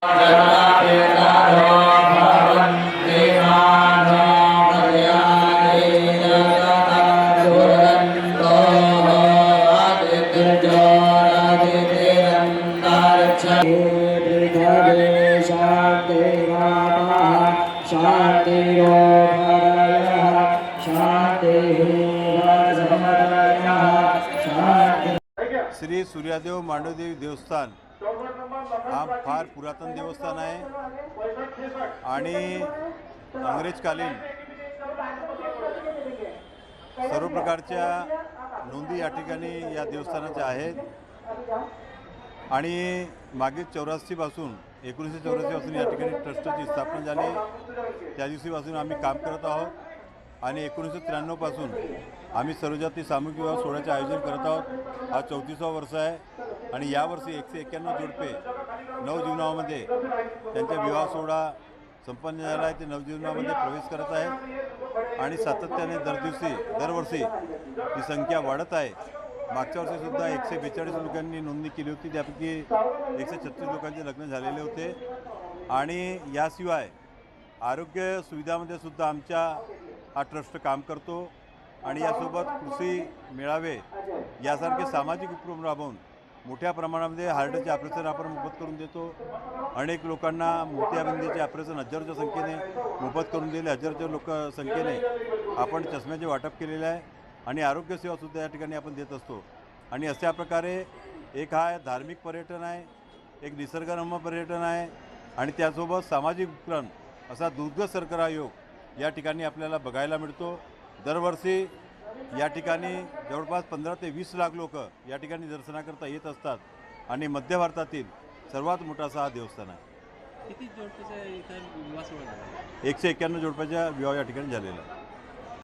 श्री सूर्यादेव मांडवदेवी देवस्थान हा फार पुरातन देवस्थान आहे आणि अंग्रेजकालीन सर्व प्रकारच्या नोंदी या ठिकाणी या देवस्थानाच्या आहेत आणि मागील 84 पासून 1984 पासून या ठिकाणी ट्रस्टची स्थापना झाली। त्या दिवशीपासून आम्ही काम करत आहोत आणि 1993 पासून आम्ही सर्वजाती सामूहिक विवाह सोहळ्याचे आयोजन करत आहोत। हा 34वा वर्ष आहे आणि यावर्षी 191 जोडपे नवजीवनामध्ये त्यांचा विवाह सोहळा संपन्न झाला आहे। ते नवजीवनामध्ये प्रवेश करत आहेत आणि सातत्याने दरवर्षी ही संख्या वाढत आहे। मागच्या वर्षीसुद्धा 142 लोकांनी नोंदणी केली होती, त्यापैकी 136 लोकांचे लग्न झालेले होते आणि याशिवाय आरोग्य सुविधामध्ये सुद्धा आमचा हा ट्रस्ट काम करतो आणि यासोबत कृषी मेळावे यासारखे सामाजिक उपक्रम राबवून मोठ्या प्रमाणामध्ये हार्टचे ऑपरेशन आपण मोफत करून देतो। अनेक लोकांना मोतियाबिंदीचे ऑपरेशन हजारोच्या संख्येने मोफत करून दिले, हजारोच्या संख्येने आपण चष्म्याचे वाटप केलेले आहे आणि आरोग्य सेवासुद्धा या ठिकाणी आपण देत असतो। आणि अशा प्रकारे एक हा धार्मिक पर्यटन आहे, एक निसर्गरम्य पर्यटन आहे आणि त्यासोबत सामाजिक उपक्रम असा दुर्ग सरकरा योग या ठिकाणी आपल्याला बघायला मिळतो। दरवर्षी या ठिकाणी जवळपास 15 ते 20 लाख लोक या ठिकाणी दर्शनाकरता येत असतात आणि मध्य भारतातील सर्वात मोठा असा हा देवस्थान आहे। किती जोडप्याचा विवाह सोहळा झाला? 191 जोडप्याचा विवाह या ठिकाणी झालेला आहे।